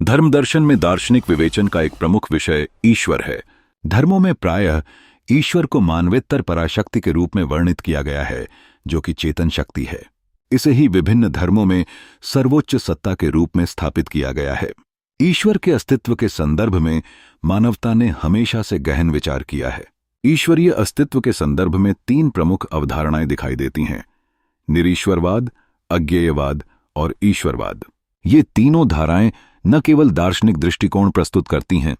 धर्म दर्शन में दार्शनिक विवेचन का एक प्रमुख विषय ईश्वर है। धर्मों में प्रायः ईश्वर को मानवेतर पराशक्ति के रूप में वर्णित किया गया है, जो कि चेतन शक्ति है। इसे ही विभिन्न धर्मों में सर्वोच्च सत्ता के रूप में स्थापित किया गया है। ईश्वर के अस्तित्व के संदर्भ में मानवता ने हमेशा से गहन विचार किया है। ईश्वरीय अस्तित्व के संदर्भ में 3 प्रमुख अवधारणाएं दिखाई देती हैं: निरीश्वरवाद, अज्ञेयवाद और ईश्वरवाद। ये तीनों धाराएं न केवल दार्शनिक दृष्टिकोण प्रस्तुत करती हैं,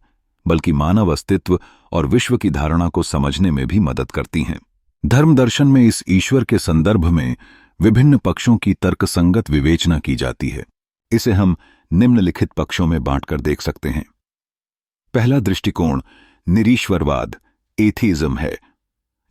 बल्कि मानव अस्तित्व और विश्व की धारणा को समझने में भी मदद करती हैं। धर्म दर्शन में इस ईश्वर के संदर्भ में विभिन्न पक्षों की तर्कसंगत विवेचना की जाती है। इसे हम निम्नलिखित पक्षों में बांटकर देख सकते हैं। पहला दृष्टिकोण निरीश्वरवाद, एथीइज्म है,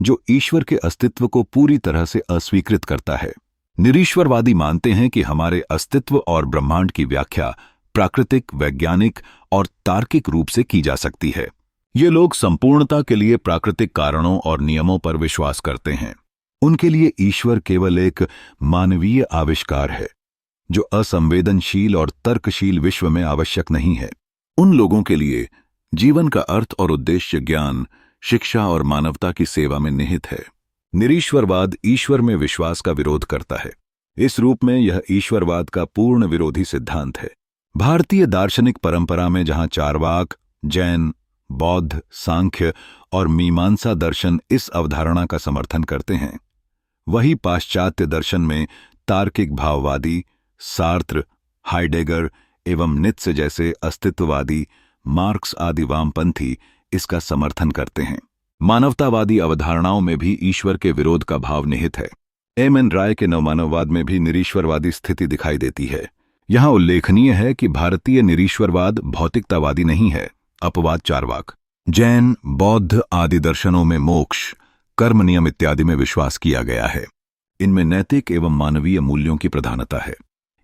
जो ईश्वर के अस्तित्व को पूरी तरह से अस्वीकृत करता है। निरीश्वरवादी मानते हैं कि हमारे अस्तित्व और ब्रह्मांड की व्याख्या प्राकृतिक, वैज्ञानिक और तार्किक रूप से की जा सकती है। ये लोग संपूर्णता के लिए प्राकृतिक कारणों और नियमों पर विश्वास करते हैं। उनके लिए ईश्वर केवल एक मानवीय आविष्कार है, जो असंवेदनशील और तर्कशील विश्व में आवश्यक नहीं है। उन लोगों के लिए जीवन का अर्थ और उद्देश्य ज्ञान, शिक्षा और मानवता की सेवा में निहित है। निरीश्वरवाद ईश्वर में विश्वास का विरोध करता है। इस रूप में यह ईश्वरवाद का पूर्ण विरोधी सिद्धांत है। भारतीय दार्शनिक परंपरा में जहां चारवाक, जैन, बौद्ध, सांख्य और मीमांसा दर्शन इस अवधारणा का समर्थन करते हैं, वहीं पाश्चात्य दर्शन में तार्किक भाववादी, सार्त्र, हाइडेगर एवं नीत्शे जैसे अस्तित्ववादी, मार्क्स आदि वामपंथी इसका समर्थन करते हैं। मानवतावादी अवधारणाओं में भी ईश्वर के विरोध का भाव निहित है। एम.एन. राय के नवमानववाद में भी निरीश्वरवादी स्थिति दिखाई देती है। यहां उल्लेखनीय है कि भारतीय निरीश्वरवाद भौतिकतावादी नहीं है, अपवाद चारवाक। जैन, बौद्ध आदि दर्शनों में मोक्ष, कर्म नियम इत्यादि में विश्वास किया गया है। इनमें नैतिक एवं मानवीय मूल्यों की प्रधानता है।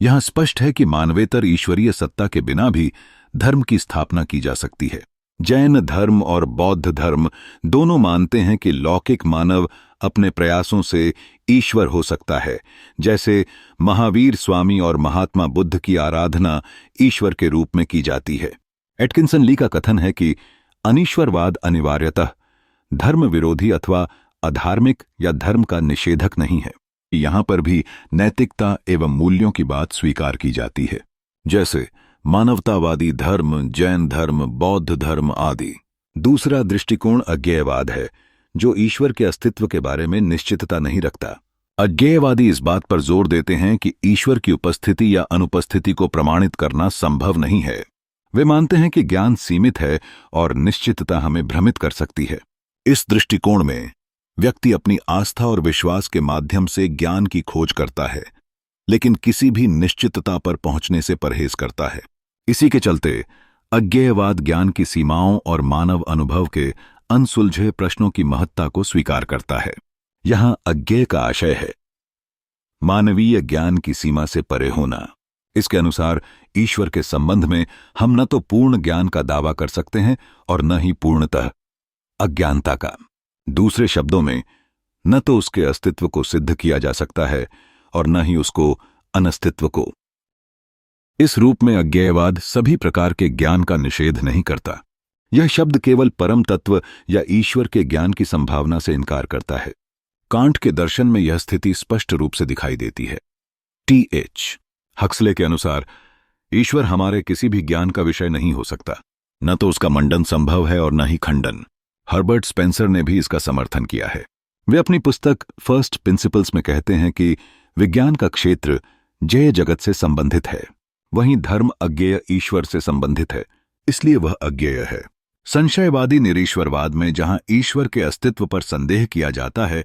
यहां स्पष्ट है कि मानवेतर ईश्वरीय सत्ता के बिना भी धर्म की स्थापना की जा सकती है। जैन धर्म और बौद्ध धर्म दोनों मानते हैं कि लौकिक मानव अपने प्रयासों से ईश्वर हो सकता है, जैसे महावीर स्वामी और महात्मा बुद्ध की आराधना ईश्वर के रूप में की जाती है। एटकिंसन ली का कथन है कि अनीश्वरवाद अनिवार्यतः धर्म विरोधी अथवा अधार्मिक या धर्म का निषेधक नहीं है। यहां पर भी नैतिकता एवं मूल्यों की बात स्वीकार की जाती है, जैसे मानवतावादी धर्म, जैन धर्म, बौद्ध धर्म आदि। दूसरा दृष्टिकोण अज्ञेयवाद है, जो ईश्वर के अस्तित्व के बारे में निश्चितता नहीं रखता। अज्ञेयवादी इस बात पर जोर देते हैं कि ईश्वर की उपस्थिति या अनुपस्थिति को प्रमाणित करना संभव नहीं है। वे मानते हैं कि ज्ञान सीमित है और निश्चितता हमें भ्रमित कर सकती है। इस दृष्टिकोण में व्यक्ति अपनी आस्था और विश्वास के माध्यम से ज्ञान की खोज करता है, लेकिन किसी भी निश्चितता पर पहुंचने से परहेज करता है। इसी के चलते अज्ञेयवाद ज्ञान की सीमाओं और मानव अनुभव के अनसुलझे प्रश्नों की महत्ता को स्वीकार करता है। यहां अज्ञेय का आशय है मानवीय ज्ञान की सीमा से परे होना। इसके अनुसार ईश्वर के संबंध में हम न तो पूर्ण ज्ञान का दावा कर सकते हैं और न ही पूर्णतः अज्ञानता का। दूसरे शब्दों में, न तो उसके अस्तित्व को सिद्ध किया जा सकता है और न ही उसको अनस्तित्व को। इस रूप में अज्ञेयवाद सभी प्रकार के ज्ञान का निषेध नहीं करता। यह शब्द केवल परम तत्व या ईश्वर के ज्ञान की संभावना से इनकार करता है। कांट के दर्शन में यह स्थिति स्पष्ट रूप से दिखाई देती है। टी.एच. हक्सले के अनुसार ईश्वर हमारे किसी भी ज्ञान का विषय नहीं हो सकता, न तो उसका मंडन संभव है और न ही खंडन। हर्बर्ट स्पेंसर ने भी इसका समर्थन किया है। वे अपनी पुस्तक फर्स्ट प्रिंसिपल्स में कहते हैं कि विज्ञान का क्षेत्र ज्ञेय जगत से संबंधित है, वहीं धर्म अज्ञेय ईश्वर से संबंधित है, इसलिए वह अज्ञेय है। संशयवादी निरीश्वरवाद में जहां ईश्वर के अस्तित्व पर संदेह किया जाता है,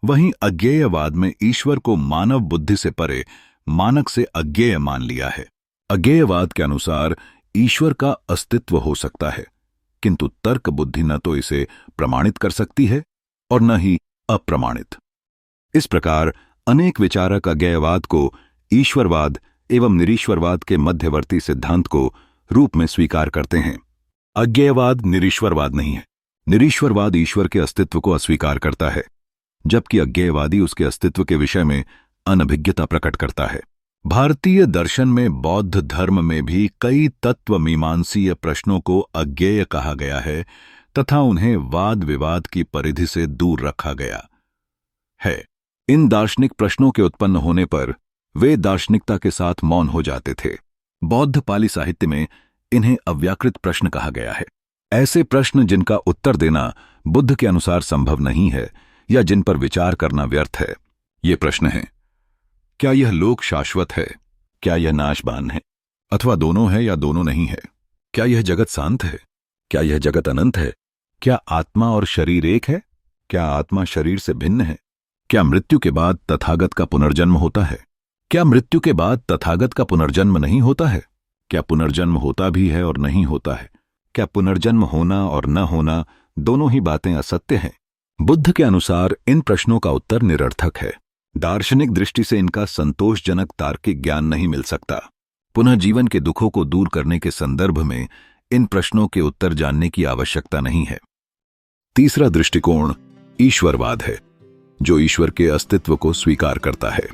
वहीं अज्ञेयवाद में ईश्वर को मानव बुद्धि से परे, मानक से अज्ञेय मान लिया है। अज्ञेयवाद के अनुसार ईश्वर का अस्तित्व हो सकता है, किंतु तर्क बुद्धि न तो इसे प्रमाणित कर सकती है और न ही अप्रमाणित। इस प्रकार अनेक विचारक अज्ञेयवाद को ईश्वरवाद एवं निरीश्वरवाद के मध्यवर्ती सिद्धांत को रूप में स्वीकार करते हैं। अज्ञेयवाद निरीश्वरवाद नहीं है। निरीश्वरवाद ईश्वर के अस्तित्व को अस्वीकार करता है, जबकि अज्ञेयवादी उसके अस्तित्व के विषय में अनभिज्ञता प्रकट करता है। भारतीय दर्शन में बौद्ध धर्म में भी कई तत्व मीमांसीय प्रश्नों को अज्ञेय कहा गया है तथा उन्हें वाद विवाद की परिधि से दूर रखा गया है। इन दार्शनिक प्रश्नों के उत्पन्न होने पर वे दार्शनिकता के साथ मौन हो जाते थे। बौद्ध पाली साहित्य में इन्हें अव्याकृत प्रश्न कहा गया है। ऐसे प्रश्न जिनका उत्तर देना बुद्ध के अनुसार संभव नहीं है या जिन पर विचार करना व्यर्थ है। ये प्रश्न हैं: क्या यह लोक शाश्वत है? क्या यह नाशवान है? अथवा दोनों है या दोनों नहीं है? क्या यह जगत शांत है? क्या यह जगत अनंत है? क्या आत्मा और शरीर एक है? क्या आत्मा शरीर से भिन्न है? क्या मृत्यु के बाद तथागत का पुनर्जन्म होता है? क्या मृत्यु के बाद तथागत का पुनर्जन्म नहीं होता है? क्या पुनर्जन्म होता भी है और नहीं होता है? क्या पुनर्जन्म होना और न होना दोनों ही बातें असत्य हैं? बुद्ध के अनुसार इन प्रश्नों का उत्तर निरर्थक है। दार्शनिक दृष्टि से इनका संतोषजनक तार्किक ज्ञान नहीं मिल सकता। पुनः जीवन के दुखों को दूर करने के संदर्भ में इन प्रश्नों के उत्तर जानने की आवश्यकता नहीं है। तीसरा दृष्टिकोण ईश्वरवाद है, जो ईश्वर के अस्तित्व को स्वीकार करता है।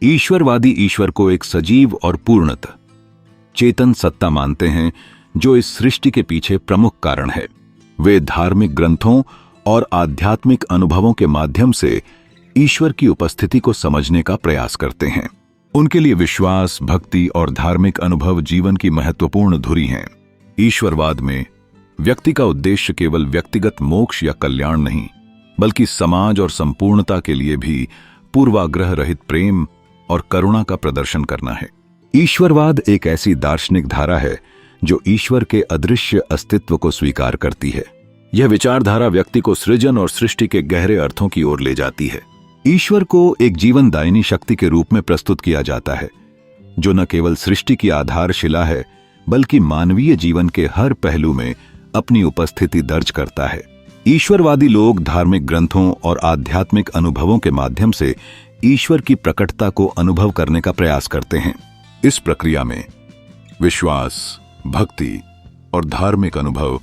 ईश्वरवादी ईश्वर को एक सजीव और पूर्णतः चेतन सत्ता मानते हैं जो इस सृष्टि के पीछे प्रमुख कारण है। वे धार्मिक ग्रंथों और आध्यात्मिक अनुभवों के माध्यम से ईश्वर की उपस्थिति को समझने का प्रयास करते हैं। उनके लिए विश्वास, भक्ति और धार्मिक अनुभव जीवन की महत्वपूर्ण धुरी हैं। ईश्वरवाद में व्यक्ति का उद्देश्य केवल व्यक्तिगत मोक्ष या कल्याण नहीं, बल्कि समाज और संपूर्णता के लिए भी पूर्वाग्रह रहित प्रेम और करुणा का प्रदर्शन करना है। ईश्वरवाद एक ऐसी दार्शनिक धारा है जो ईश्वर के अदृश्य अस्तित्व को स्वीकार करती है। यह विचारधारा व्यक्ति को सृजन और सृष्टि के गहरे अर्थों की ओर ले जाती है। ईश्वर को एक जीवनदायिनी शक्ति के रूप में प्रस्तुत किया जाता है, जो न केवल सृष्टि की आधारशिला है, बल्कि मानवीय जीवन के हर पहलू में अपनी उपस्थिति दर्ज करता है। ईश्वरवादी लोग धार्मिक ग्रंथों और आध्यात्मिक अनुभवों के माध्यम से ईश्वर की प्रकटता को अनुभव करने का प्रयास करते हैं। इस प्रक्रिया में विश्वास, भक्ति और धार्मिक अनुभव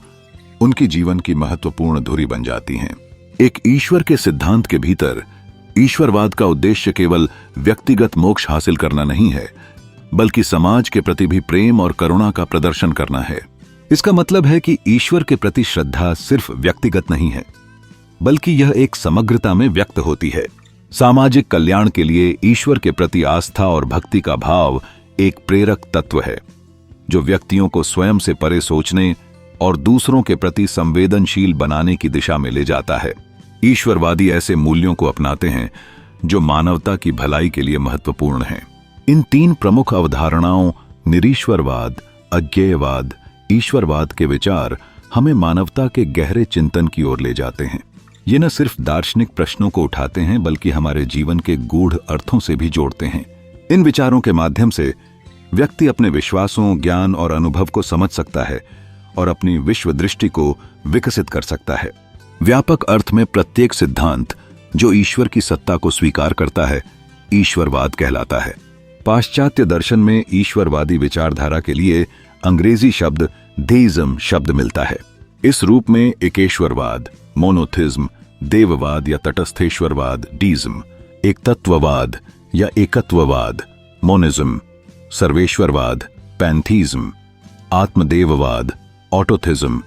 उनकी जीवन की महत्वपूर्ण धुरी बन जाती हैं। एक ईश्वर के सिद्धांत के भीतर ईश्वरवाद का उद्देश्य केवल व्यक्तिगत मोक्ष हासिल करना नहीं है, बल्कि समाज के प्रति भी प्रेम और करुणा का प्रदर्शन करना है। इसका मतलब है कि ईश्वर के प्रति श्रद्धा सिर्फ व्यक्तिगत नहीं है, बल्कि यह एक समग्रता में व्यक्त होती है। सामाजिक कल्याण के लिए ईश्वर के प्रति आस्था और भक्ति का भाव एक प्रेरक तत्व है, जो व्यक्तियों को स्वयं से परे सोचने और दूसरों के प्रति संवेदनशील बनाने की दिशा में ले जाता है। ईश्वरवादी ऐसे मूल्यों को अपनाते हैं जो मानवता की भलाई के लिए महत्वपूर्ण हैं। इन तीन प्रमुख अवधारणाओं निरीश्वरवाद, अज्ञेयवाद, ईश्वरवाद के विचार हमें मानवता के गहरे चिंतन की ओर ले जाते हैं। ये न सिर्फ दार्शनिक प्रश्नों को उठाते हैं, बल्कि हमारे जीवन के गूढ़ अर्थों से भी जोड़ते हैं। इन विचारों के माध्यम से व्यक्ति अपने विश्वासों, ज्ञान और अनुभव को समझ सकता है और अपनी विश्व दृष्टि को विकसित कर सकता है। व्यापक अर्थ में प्रत्येक सिद्धांत जो ईश्वर की सत्ता को स्वीकार करता है, ईश्वरवाद कहलाता है। पाश्चात्य दर्शन में ईश्वरवादी विचारधारा के लिए अंग्रेजी शब्द देइज्म शब्द मिलता है। इस रूप में एकेश्वरवाद, मोनोथिज्म, देववाद या तटस्थेश्वरवाद, डीज्म, एक तत्ववाद या एकत्ववाद, मोनिज्म, सर्वेश्वरवाद, पैंथीज्म, आत्मदेववाद, ऑटोथिज्म,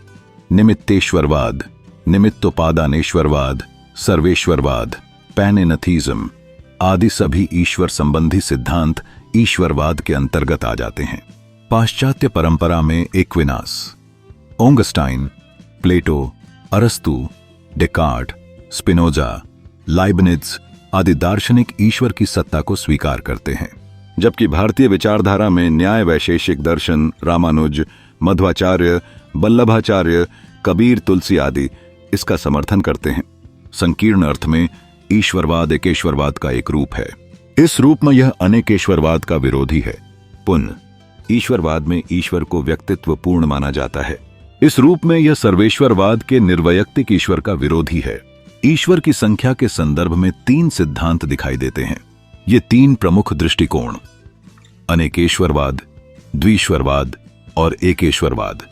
निमित्तेश्वरवाद, निमित्तोपादानेश्वरवाद, सर्वेश्वरवाद, पैनेनथीज्म आदि सभी ईश्वर संबंधी सिद्धांत ईश्वरवाद के अंतर्गत आ जाते हैं। पाश्चात्य परंपरा में एक्विनास, ओंगस्टाइन, प्लेटो, अरस्तु, डेकार्ट, स्पिनोजा, लाइबनिज आदि दार्शनिक ईश्वर की सत्ता को स्वीकार करते हैं, जबकि भारतीय विचारधारा में न्याय वैशेषिक दर्शन, रामानुज, मध्वाचार्य, वल्लभाचार्य, कबीर, तुलसी आदि इसका समर्थन करते हैं। संकीर्ण अर्थ में ईश्वरवाद एकेश्वरवाद का एक रूप है। इस रूप में यह अनेकेश्वरवाद का विरोधी है। पुनः ईश्वरवाद में ईश्वर को व्यक्तित्व पूर्ण माना जाता है। इस रूप में यह सर्वेश्वरवाद के निर्वैयक्तिक ईश्वर का विरोधी है। ईश्वर की संख्या के संदर्भ में तीन सिद्धांत दिखाई देते हैं। ये तीन प्रमुख दृष्टिकोण अनेकेश्वरवाद, द्विश्वरवाद और एकेश्वरवाद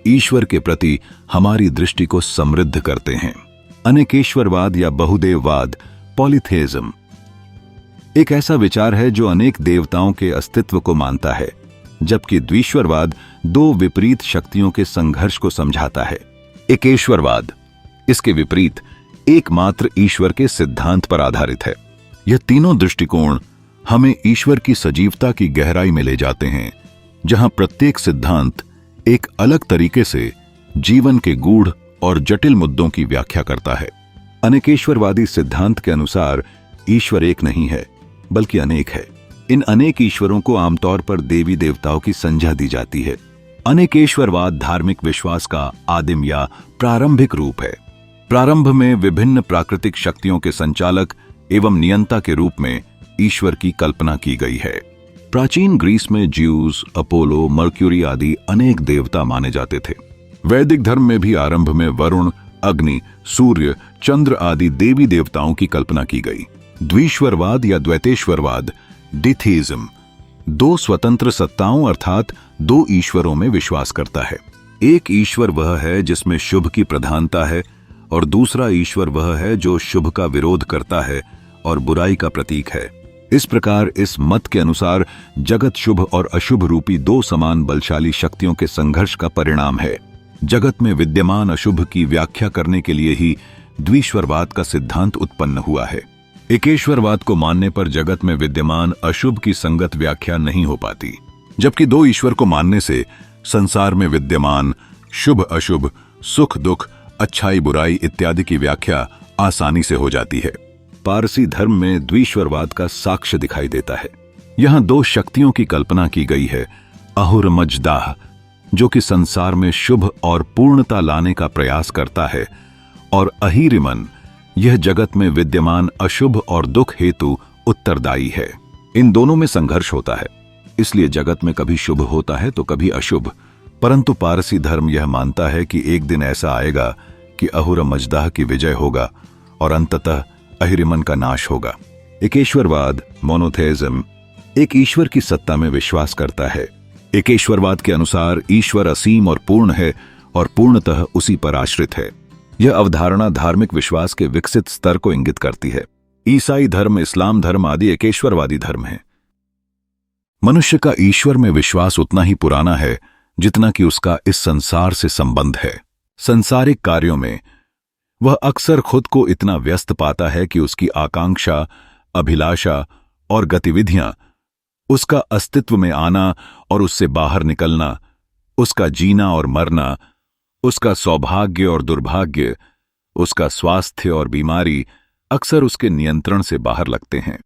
ईश्वर के प्रति हमारी दृष्टि को समृद्ध करते हैं। अनेकेश्वरवाद या बहुदेववाद, पॉलीथेइज्म, एक ऐसा विचार है जो अनेक देवताओं के अस्तित्व को मानता है, जबकि द्विश्वरवाद दो विपरीत शक्तियों के संघर्ष को समझाता है। एकेश्वरवाद इसके विपरीत एकमात्र ईश्वर के सिद्धांत पर आधारित है। यह तीनों दृष्टिकोण हमें ईश्वर की सजीवता की गहराई में ले जाते हैं, जहां प्रत्येक सिद्धांत एक अलग तरीके से जीवन के गूढ़ और जटिल मुद्दों की व्याख्या करता है। अनेकेश्वरवादी सिद्धांत के अनुसार ईश्वर एक नहीं है, बल्कि अनेक है। इन अनेक ईश्वरों को आमतौर पर देवी देवताओं की संज्ञा दी जाती है। अनेकेश्वरवाद धार्मिक विश्वास का आदिम या प्रारंभिक रूप है। प्रारंभ में विभिन्न प्राकृतिक शक्तियों के संचालक एवं नियंता के रूप में ईश्वर की कल्पना की गई है। प्राचीन ग्रीस में ज्यूस, अपोलो, मर्क्यूरी आदि अनेक देवता माने जाते थे। वैदिक धर्म में भी आरंभ में वरुण, अग्नि, सूर्य, चंद्र आदि देवी देवताओं की कल्पना की गई। द्विश्वरवाद या द्वैतेश्वरवाद डिथीइज्म दो स्वतंत्र सत्ताओं अर्थात दो ईश्वरों में विश्वास करता है। एक ईश्वर वह है जिसमें शुभ की प्रधानता है और दूसरा ईश्वर वह है जो शुभ का विरोध करता है और बुराई का प्रतीक है। इस प्रकार इस मत के अनुसार जगत शुभ और अशुभ रूपी दो समान बलशाली शक्तियों के संघर्ष का परिणाम है। जगत में विद्यमान अशुभ की व्याख्या करने के लिए ही द्विश्वरवाद का सिद्धांत उत्पन्न हुआ है। एकेश्वरवाद को मानने पर जगत में विद्यमान अशुभ की संगत व्याख्या नहीं हो पाती, जबकि दो ईश्वर को मानने से संसार में विद्यमान शुभ अशुभ, सुख दुख, अच्छाई बुराई इत्यादि की व्याख्या आसानी से हो जाती है। पारसी धर्म में द्विश्वरवाद का साक्ष्य दिखाई देता है। यहां दो शक्तियों की कल्पना की गई है, अहुर मजदाह जो कि संसार में शुभ और पूर्णता लाने का प्रयास करता है, और अहिरिमन यह जगत में विद्यमान अशुभ और दुख हेतु उत्तरदायी है। इन दोनों में संघर्ष होता है, इसलिए जगत में कभी शुभ होता है तो कभी अशुभ। परंतु पारसी धर्म यह मानता है कि एक दिन ऐसा आएगा कि अहुर मजदाह की विजय होगा और अंततः अहिरिमन का नाश होगा। एकेश्वरवाद मोनोथेइज्म एक ईश्वर की सत्ता में विश्वास करता है। एकेश्वरवाद के अनुसार ईश्वर असीम और पूर्ण है और पूर्णतः उसी पर आश्रित है। यह अवधारणा धार्मिक विश्वास के विकसित स्तर को इंगित करती है। ईसाई धर्म, इस्लाम धर्म आदि एकेश्वरवादी धर्म हैं। मनुष्य का ईश्वर में विश्वास उतना ही पुराना है जितना कि उसका इस संसार से संबंध है। सांसारिक कार्यों में वह अक्सर खुद को इतना व्यस्त पाता है कि उसकी आकांक्षा, अभिलाषा और गतिविधियां, उसका अस्तित्व में आना और उससे बाहर निकलना, उसका जीना और मरना, उसका सौभाग्य और दुर्भाग्य, उसका स्वास्थ्य और बीमारी अक्सर उसके नियंत्रण से बाहर लगते हैं।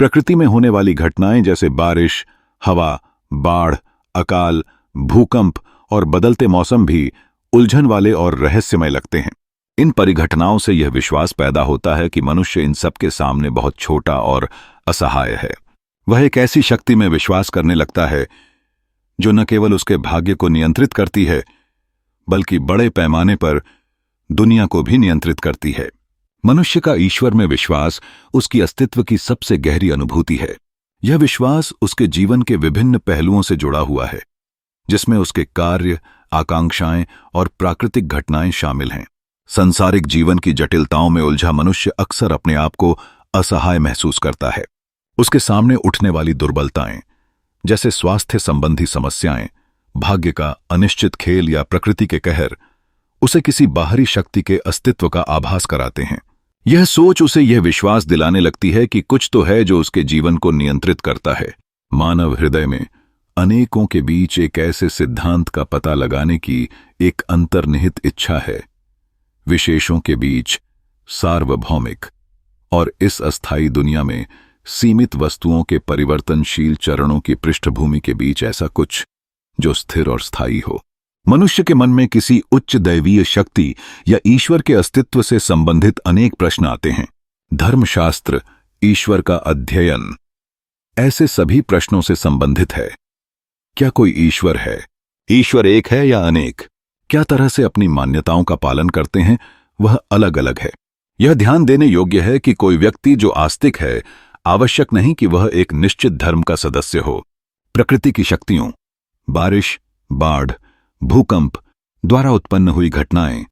प्रकृति में होने वाली घटनाएं जैसे बारिश, हवा, बाढ़, अकाल, भूकंप और बदलते मौसम भी उलझन वाले और रहस्यमय लगते हैं। इन परिघटनाओं से यह विश्वास पैदा होता है कि मनुष्य इन सब के सामने बहुत छोटा और असहाय है। वह एक ऐसी शक्ति में विश्वास करने लगता है जो न केवल उसके भाग्य को नियंत्रित करती है, बल्कि बड़े पैमाने पर दुनिया को भी नियंत्रित करती है। मनुष्य का ईश्वर में विश्वास उसकी अस्तित्व की सबसे गहरी अनुभूति है। यह विश्वास उसके जीवन के विभिन्न पहलुओं से जुड़ा हुआ है, जिसमें उसके कार्य, आकांक्षाएं और प्राकृतिक घटनाएं शामिल हैं। सांसारिक जीवन की जटिलताओं में उलझा मनुष्य अक्सर अपने आप को असहाय महसूस करता है। उसके सामने उठने वाली दुर्बलताएं जैसे स्वास्थ्य संबंधी समस्याएं, भाग्य का अनिश्चित खेल या प्रकृति के कहर उसे किसी बाहरी शक्ति के अस्तित्व का आभास कराते हैं। यह सोच उसे यह विश्वास दिलाने लगती है कि कुछ तो है जो उसके जीवन को नियंत्रित करता है। मानव हृदय में अनेकों के बीच एक ऐसे सिद्धांत का पता लगाने की एक अंतर्निहित इच्छा है, विशेषों के बीच सार्वभौमिक, और इस अस्थायी दुनिया में सीमित वस्तुओं के परिवर्तनशील चरणों की पृष्ठभूमि के बीच ऐसा कुछ जो स्थिर और स्थायी हो। मनुष्य के मन में किसी उच्च दैवीय शक्ति या ईश्वर के अस्तित्व से संबंधित अनेक प्रश्न आते हैं। धर्मशास्त्र, ईश्वर का अध्ययन ऐसे सभी प्रश्नों से संबंधित है। क्या कोई ईश्वर है? ईश्वर एक है या अनेक? क्या तरह से अपनी मान्यताओं का पालन करते हैं, वह अलग अलग है। यह ध्यान देने योग्य है कि कोई व्यक्ति जो आस्तिक है, आवश्यक नहीं कि वह एक निश्चित धर्म का सदस्य हो। प्रकृति की शक्तियों, बारिश, बाढ़, भूकंप द्वारा उत्पन्न हुई घटनाएं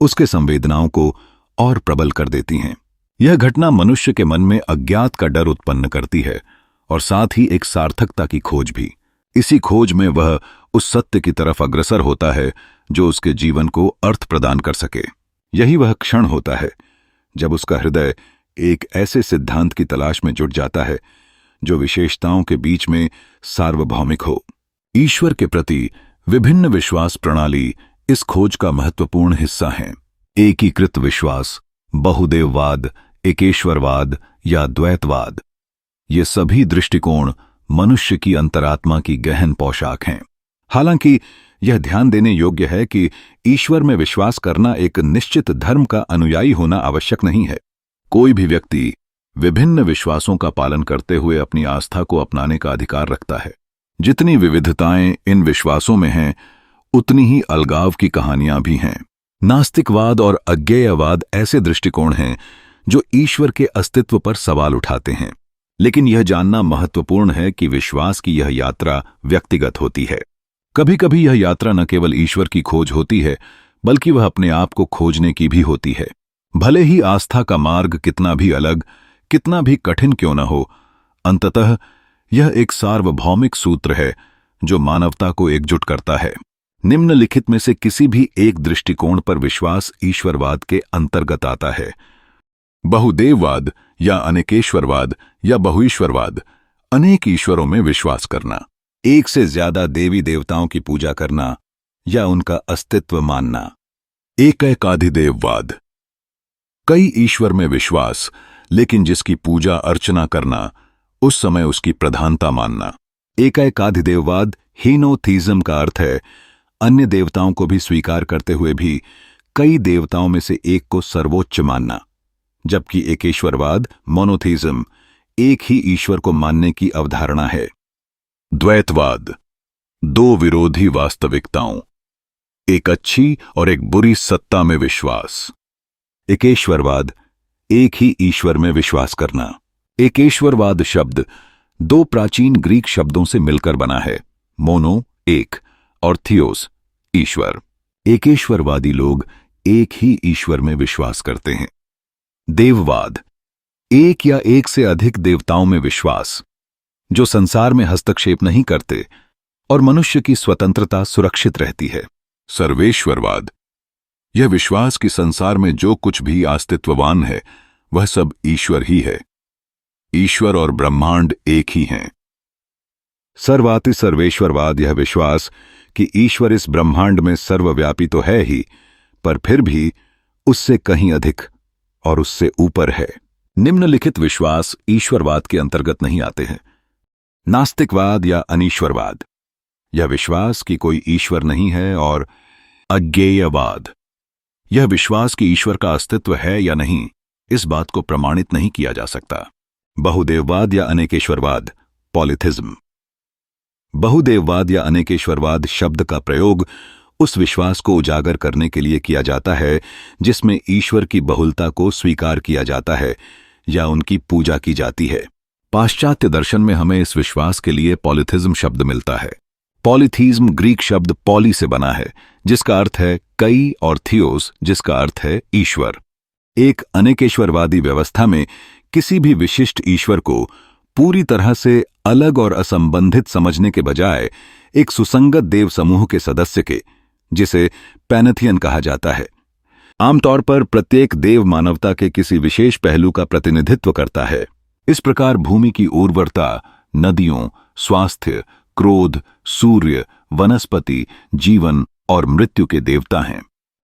उसके संवेदनाओं को और प्रबल कर देती हैं। यह घटना मनुष्य के मन में अज्ञात का डर उत्पन्न करती है और साथ ही एक सार्थकता की खोज भी। इसी खोज में वह उस सत्य की तरफ अग्रसर होता है जो उसके जीवन को अर्थ प्रदान कर सके। यही वह क्षण होता है जब उसका हृदय एक ऐसे सिद्धांत की तलाश में जुट जाता है जो विशेषताओं के बीच में सार्वभौमिक हो। ईश्वर के प्रति विभिन्न विश्वास प्रणाली इस खोज का महत्वपूर्ण हिस्सा हैं। एकीकृत विश्वास, बहुदेववाद, एकेश्वरवाद या द्वैतवाद, ये सभी दृष्टिकोण मनुष्य की अंतरात्मा की गहन पोशाक हैं। हालांकि यह ध्यान देने योग्य है कि ईश्वर में विश्वास करना एक निश्चित धर्म का अनुयायी होना आवश्यक नहीं है। कोई भी व्यक्ति विभिन्न विश्वासों का पालन करते हुए अपनी आस्था को अपनाने का अधिकार रखता है। जितनी विविधताएं इन विश्वासों में हैं, उतनी ही अलगाव की कहानियां भी हैं। नास्तिकवाद और अज्ञेयवाद ऐसे दृष्टिकोण हैं जो ईश्वर के अस्तित्व पर सवाल उठाते हैं, लेकिन यह जानना महत्वपूर्ण है कि विश्वास की यह यात्रा व्यक्तिगत होती है। कभी कभी यह यात्रा न केवल ईश्वर की खोज होती है, बल्कि वह अपने आप को खोजने की भी होती है। भले ही आस्था का मार्ग कितना भी अलग, कितना भी कठिन क्यों न हो, अंततः यह एक सार्वभौमिक सूत्र है जो मानवता को एकजुट करता है। निम्नलिखित में से किसी भी एक दृष्टिकोण पर विश्वास ईश्वरवाद के अंतर्गत आता है। बहुदेववाद या अनेकेश्वरवाद या बहुईश्वरवाद, अनेक ईश्वरों में विश्वास करना, एक से ज्यादा देवी देवताओं की पूजा करना या उनका अस्तित्व मानना। एकैकाधिदेववाद, कई ईश्वर में विश्वास, लेकिन जिसकी पूजा अर्चना करना, उस समय उसकी प्रधानता मानना। एकैकाधिदेववाद हीनोथीज्म का अर्थ है अन्य देवताओं को भी स्वीकार करते हुए भी कई देवताओं में से एक को सर्वोच्च मानना, जबकि एकेश्वरवाद मोनोथीज्म, एक ही ईश्वर को मानने की अवधारणा है। द्वैतवाद, दो विरोधी वास्तविकताओं, एक अच्छी और एक बुरी सत्ता में विश्वास। एकेश्वरवाद, एक ही ईश्वर में विश्वास करना। एकेश्वरवाद शब्द दो प्राचीन ग्रीक शब्दों से मिलकर बना है, मोनो एक और थियोस ईश्वर। एकेश्वरवादी लोग एक ही ईश्वर में विश्वास करते हैं। देववाद, एक या एक से अधिक देवताओं में विश्वास, जो संसार में हस्तक्षेप नहीं करते और मनुष्य की स्वतंत्रता सुरक्षित रहती है। सर्वेश्वरवाद, यह विश्वास कि संसार में जो कुछ भी अस्तित्ववान है वह सब ईश्वर ही है। ईश्वर और ब्रह्मांड एक ही हैं। सर्वाति सर्वेश्वरवाद, यह विश्वास कि ईश्वर इस ब्रह्मांड में सर्वव्यापी तो है ही, पर फिर भी उससे कहीं अधिक और उससे ऊपर है। निम्नलिखित विश्वास ईश्वरवाद के अंतर्गत नहीं आते हैं। नास्तिकवाद या अनीश्वरवाद, यह विश्वास कि कोई ईश्वर नहीं है। और अज्ञेयवाद, यह विश्वास कि ईश्वर का अस्तित्व है या नहीं, इस बात को प्रमाणित नहीं किया जा सकता। बहुदेववाद या अनेकेश्वरवाद, पॉलीथिज्म। बहुदेववाद या अनेकेश्वरवाद शब्द का प्रयोग उस विश्वास को उजागर करने के लिए किया जाता है जिसमें ईश्वर की बहुलता को स्वीकार किया जाता है या उनकी पूजा की जाती है। पाश्चात्य दर्शन में हमें इस विश्वास के लिए पॉलीथिज्म शब्द मिलता है। पॉलीथीज्म ग्रीक शब्द पॉली से बना है, जिसका अर्थ है कई, और थियोस, जिसका अर्थ है ईश्वर। एक अनेकेश्वरवादी व्यवस्था में किसी भी विशिष्ट ईश्वर को पूरी तरह से अलग और असंबंधित समझने के बजाय एक सुसंगत देव समूह के सदस्य के, जिसे पैनेथियन कहा जाता है। आमतौर पर प्रत्येक देव मानवता के किसी विशेष पहलू का प्रतिनिधित्व करता है। इस प्रकार भूमि की उर्वरता, नदियों, स्वास्थ्य, क्रोध, सूर्य, वनस्पति, जीवन और मृत्यु के देवता हैं।